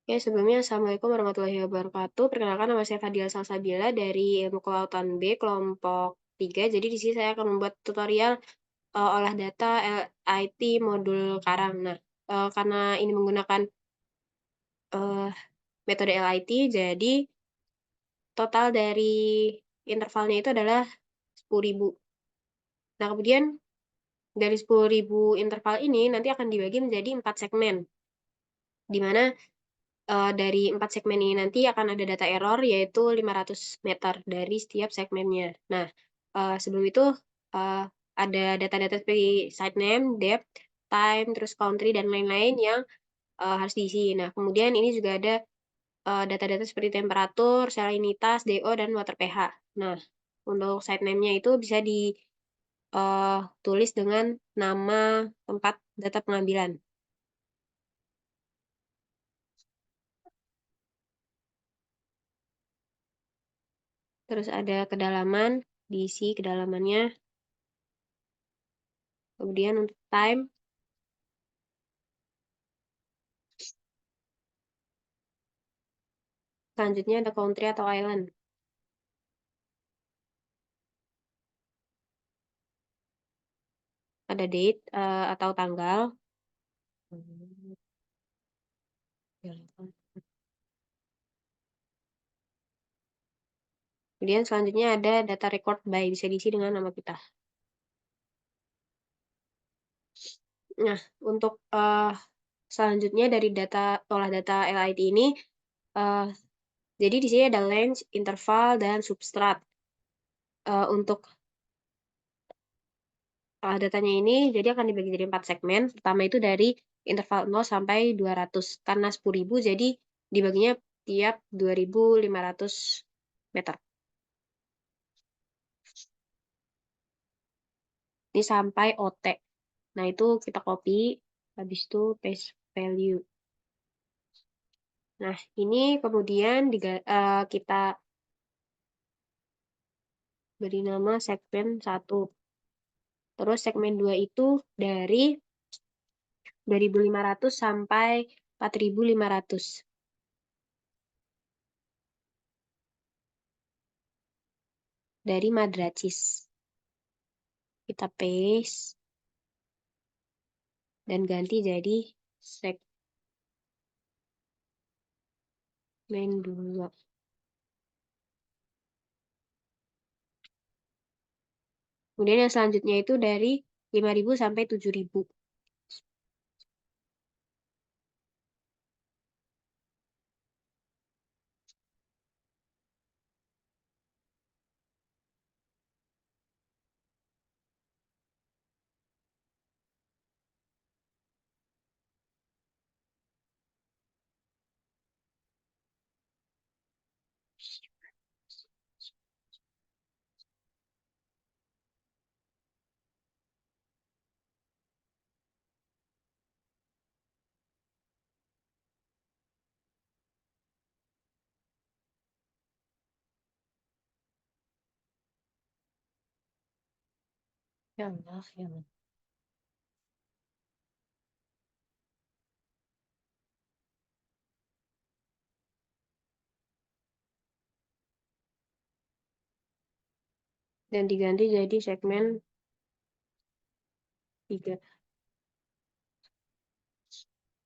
Oke, sebelumnya Assalamualaikum warahmatullahi wabarakatuh. Perkenalkan nama saya Fadila Salsabila dari Ilmu Kelautan B, kelompok 3. Jadi di sini saya akan membuat tutorial olah data LIT modul Karang. Nah, karena ini menggunakan eh, metode LIT, jadi total dari intervalnya itu adalah 10.000. Nah, kemudian dari 10.000 interval ini nanti akan dibagi menjadi 4 segmen, di mana dari 4 segmen ini nanti akan ada data error yaitu 500 meter dari setiap segmennya. Nah, sebelum itu uh, ada data-data seperti site name, depth, time, terus country, dan lain-lain yang harus diisi. Nah, kemudian ini juga ada data-data seperti temperatur, salinitas, DO, dan water pH. Nah, untuk site name-nya itu bisa ditulis dengan nama tempat data pengambilan. Terus ada kedalaman, diisi kedalamannya. Kemudian untuk time, selanjutnya ada country atau island. Ada date atau tanggal. Kemudian selanjutnya ada data record by, bisa diisi dengan nama kita. Nah, untuk selanjutnya dari olah data LIT ini, uh, jadi di sini ada length, interval, dan substrat. Untuk datanya ini jadi akan dibagi jadi 4 segmen. Pertama itu dari interval 0 sampai 200. Karena 10.000 jadi dibaginya tiap 2.500 meter. Ini sampai OT. Nah, itu kita copy, habis itu paste value. Nah, ini kemudian kita beri nama segmen 1. Terus segmen 2 itu dari 2.500 sampai 4.500. Dari Madracis. Kita paste dan ganti jadi segmen 2. Kemudian yang selanjutnya itu dari 5.000 sampai 7.000. Ya Allah, ya Allah. Dan diganti jadi segmen 3.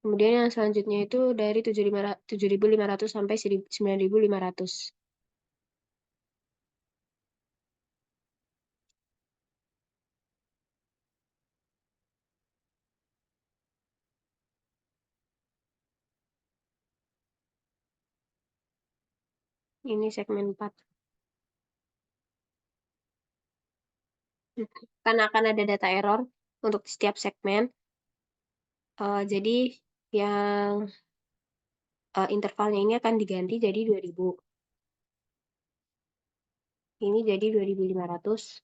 Kemudian yang selanjutnya itu dari 7.500 sampai 9.500. Ini segmen 4. Karena akan ada data error untuk setiap segmen. Jadi yang intervalnya ini akan diganti jadi 2.000. Ini jadi 2.500.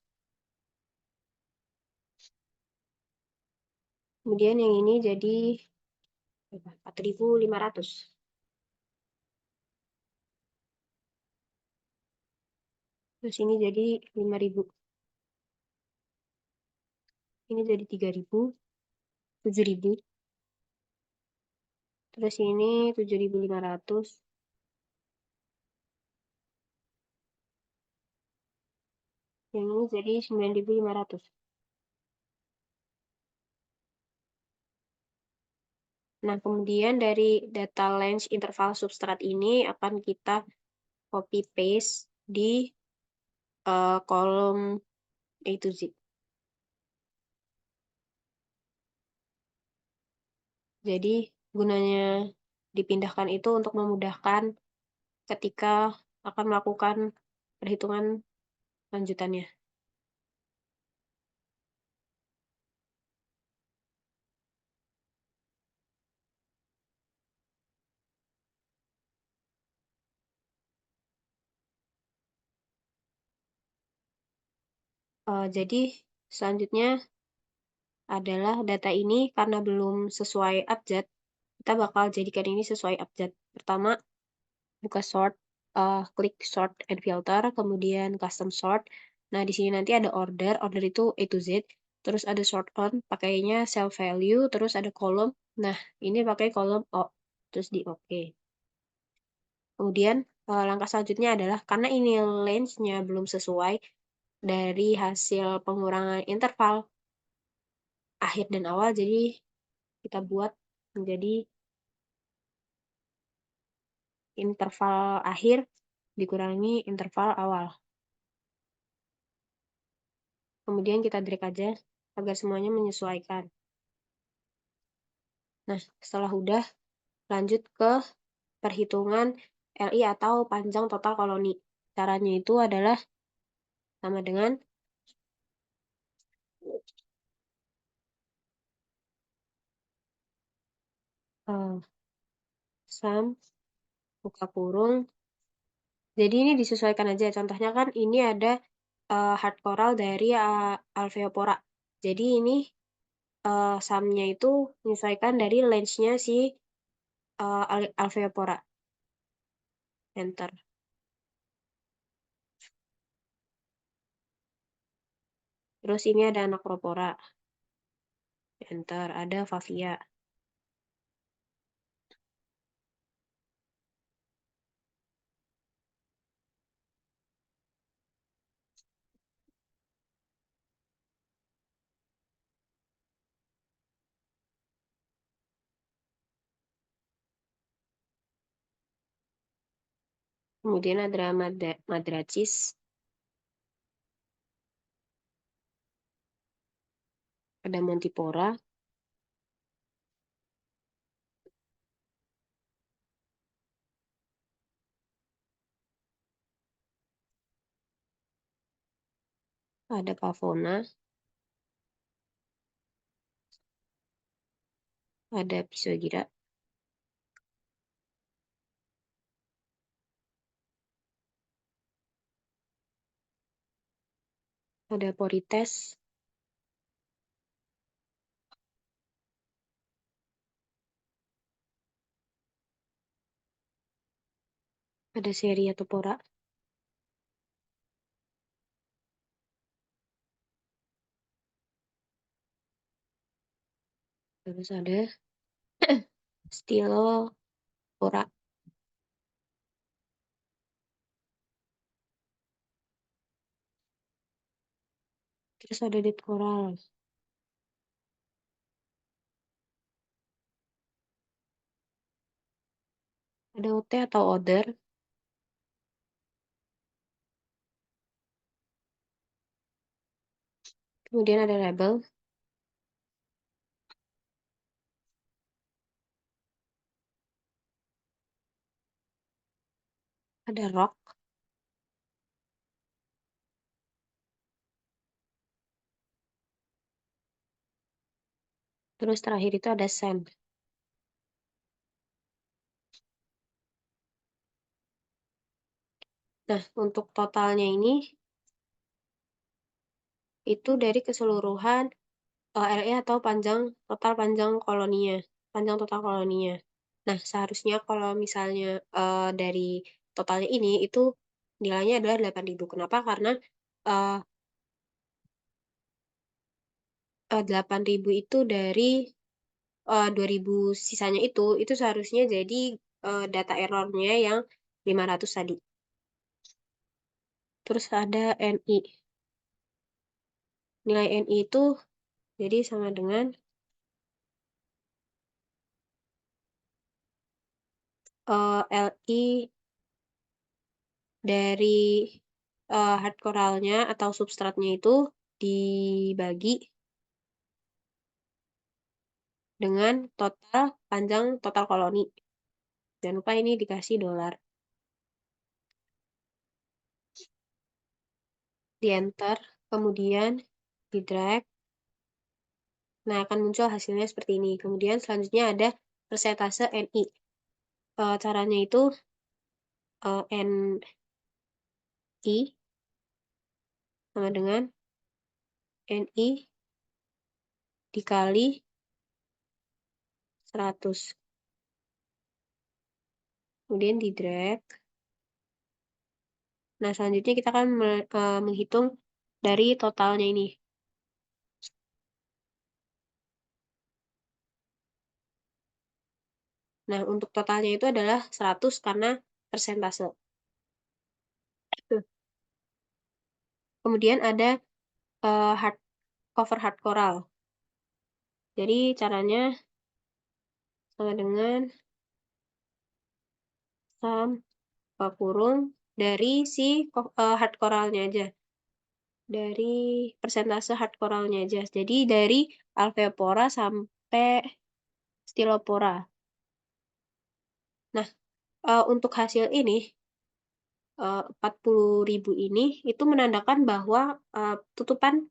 Kemudian yang ini jadi 4.500. Terus ini jadi 5.000. Ini jadi 3.000, 7.000, Terus ini 7.500. Yang ini jadi 9.500. Nah, kemudian dari data range interval substrat ini akan kita copy paste di kolom A to Z. Jadi gunanya dipindahkan itu untuk memudahkan ketika akan melakukan perhitungan lanjutannya. Jadi selanjutnya adalah data ini karena belum sesuai abjad, kita bakal jadikan ini sesuai abjad. Pertama, buka sort, klik sort and filter, kemudian custom sort. Nah, di sini nanti ada order, order itu A to Z, terus ada sort on, pakainya cell value, terus ada kolom. Nah, ini pakai kolom O, terus di OK. Kemudian langkah selanjutnya adalah karena ini range-nya belum sesuai dari hasil pengurangan interval akhir dan awal, jadi kita buat menjadi interval akhir dikurangi interval awal. Kemudian kita drag aja agar semuanya menyesuaikan. Nah, setelah udah, lanjut ke perhitungan LI atau panjang total koloni. Caranya itu adalah sama dengan sum buka kurung. Jadi ini disesuaikan aja. Contohnya kan ini ada hard coral dari Alveopora. Jadi ini sumnya itu menyesuaikan dari range-nya si Alveopora. Enter. Terus ini ada Anacropora. Enter. Ada Favia. Kemudian ada Madracis. Ada Montipora. Ada Pavona. Ada Physogyra. Ada Porites. Ada Seriatopora. Terus ada Stylopora. Terus ada Dead Coral. Ada OT atau Oder. Kemudian ada Label. Ada Rock. Terus terakhir itu ada Sand. Nah, untuk totalnya ini, itu dari keseluruhan LE atau total panjang koloninya. Panjang total koloninya. Nah, seharusnya kalau misalnya dari totalnya ini, itu nilainya adalah 8.000. Kenapa? Karena 8.000 itu dari 2000 sisanya itu seharusnya jadi, data error-nya yang 500 tadi. Terus ada NI. Nilai NI itu jadi sama dengan, LI dari, hard coralnya atau substratnya itu dibagi dengan panjang total koloni. Jangan lupa ini dikasih dolar. Di-enter, kemudian di-drag. Nah, akan muncul hasilnya seperti ini. Kemudian selanjutnya ada persentase NI. Caranya itu, NI sama dengan NI dikali 100. Kemudian di-drag. Nah, selanjutnya kita akan menghitung dari totalnya ini. Nah, untuk totalnya itu adalah 100 karena persentase. Kemudian ada, cover hard coral. Jadi caranya sama dengan sum buka kurung dari si hard coralnya aja. Dari persentase hard coralnya aja. Jadi dari alveopora sampai stylopora. Nah, untuk hasil ini, 40.000 ini itu menandakan bahwa, tutupan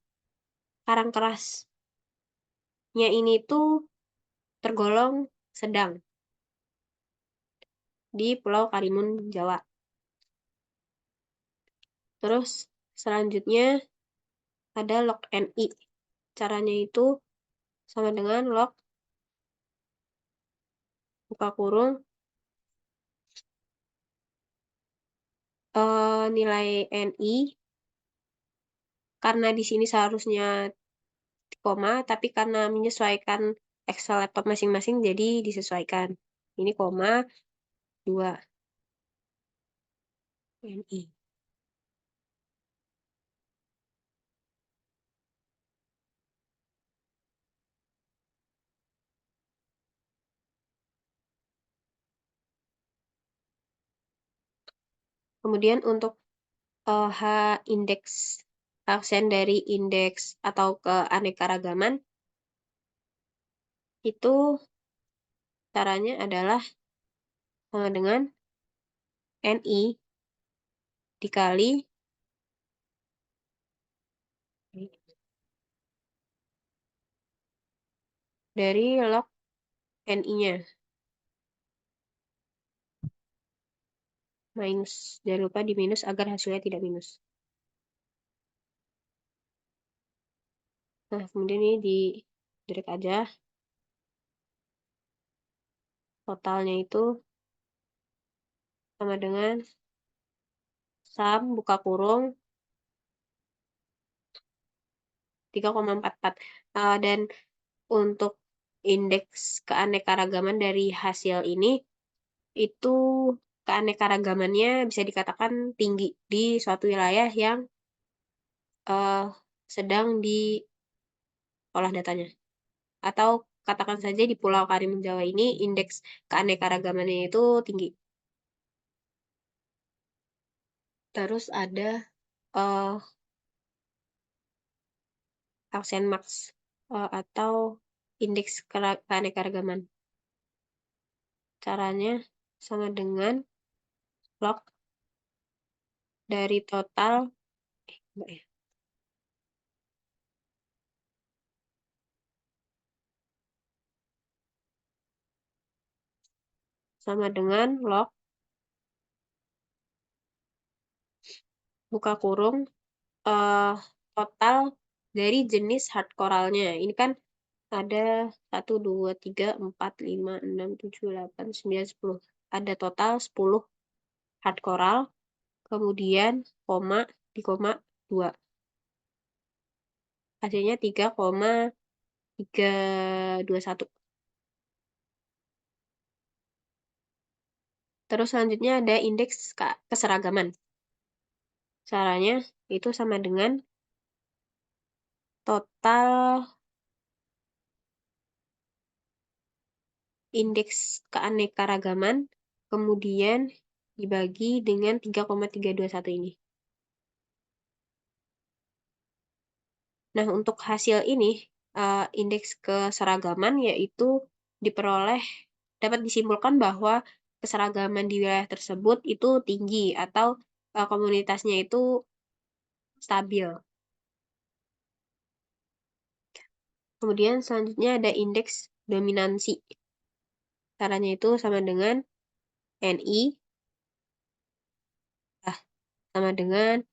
karang kerasnya ini tuh tergolong sedang di Pulau Karimun, Jawa. Terus selanjutnya ada log NI. Caranya itu sama dengan log buka kurung, nilai NI karena di sini seharusnya koma, tapi karena menyesuaikan Excel laptop masing-masing jadi disesuaikan. Ini koma 2 NI. Kemudian untuk, H indeks aksen dari indeks atau keanekaragaman itu caranya adalah sama dengan NI dikali dari log NI-nya minus. Jangan lupa di minus agar hasilnya tidak minus. Nah, kemudian ini di drag aja. Totalnya itu sama dengan sum buka kurung 3,44. Dan untuk indeks keanekaragaman dari hasil ini itu keanekaragamannya bisa dikatakan tinggi di suatu wilayah yang, sedang diolah datanya. Atau katakan saja di Pulau Karimun Jawa ini indeks keanekaragamannya itu tinggi. Terus ada, aksen max, atau indeks keanekaragaman. Caranya sama dengan log dari total, enggak ya, sama dengan log buka kurung, eh, total dari jenis hard coralnya. Ini kan ada 1, 2, 3, 4, 5, 6, 7, 8, 9, 10. Ada total 10 hard coral, kemudian koma, di koma 2. Hasilnya 3,321. Terus selanjutnya ada indeks keseragaman. Caranya itu sama dengan total indeks keanekaragaman, kemudian dibagi dengan 3,321 ini. Nah, untuk hasil ini, indeks keseragaman yaitu diperoleh dapat disimpulkan bahwa keseragaman di wilayah tersebut itu tinggi atau, komunitasnya itu stabil. Kemudian selanjutnya ada indeks dominansi. Caranya itu sama dengan NI, ah, sama dengan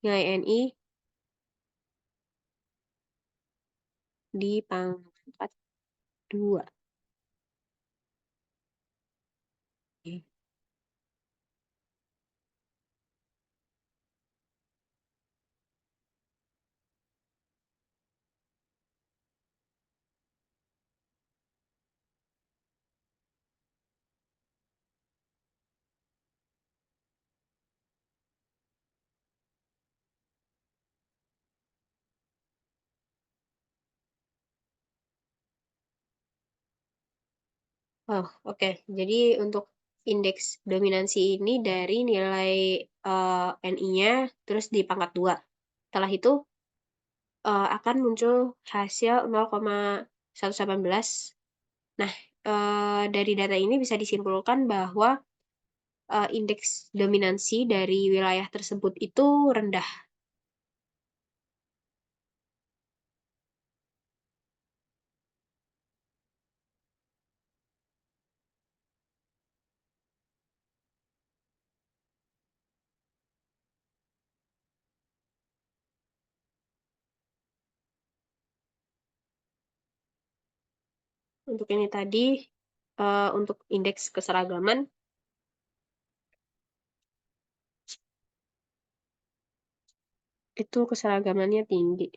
nilai NI dipangkat 2. Oke. Oh, oke. Jadi untuk indeks dominansi ini dari nilai NI-nya terus dipangkat 2. Setelah itu akan muncul hasil 0,118. Nah, dari data ini bisa disimpulkan bahwa indeks dominansi dari wilayah tersebut itu rendah. Untuk ini tadi, untuk indeks keseragaman, itu keseragamannya tinggi.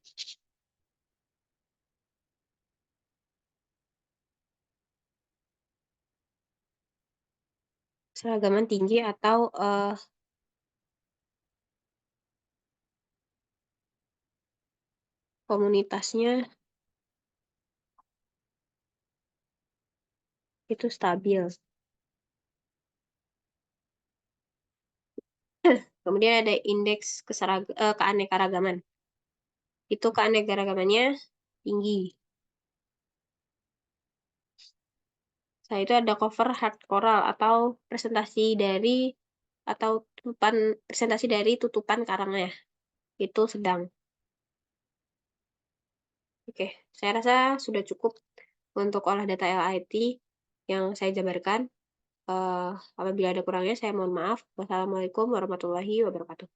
Keseragaman tinggi atau komunitasnya itu stabil. Kemudian ada indeks keanekaragaman. Itu keanekaragamannya tinggi. Setelah itu ada cover hard coral atau presentasi dari tutupan karangnya. Itu sedang. Oke, saya rasa sudah cukup untuk olah data LIT yang saya jabarkan. Apabila ada kurangnya, saya mohon maaf. Wassalamualaikum warahmatullahi wabarakatuh.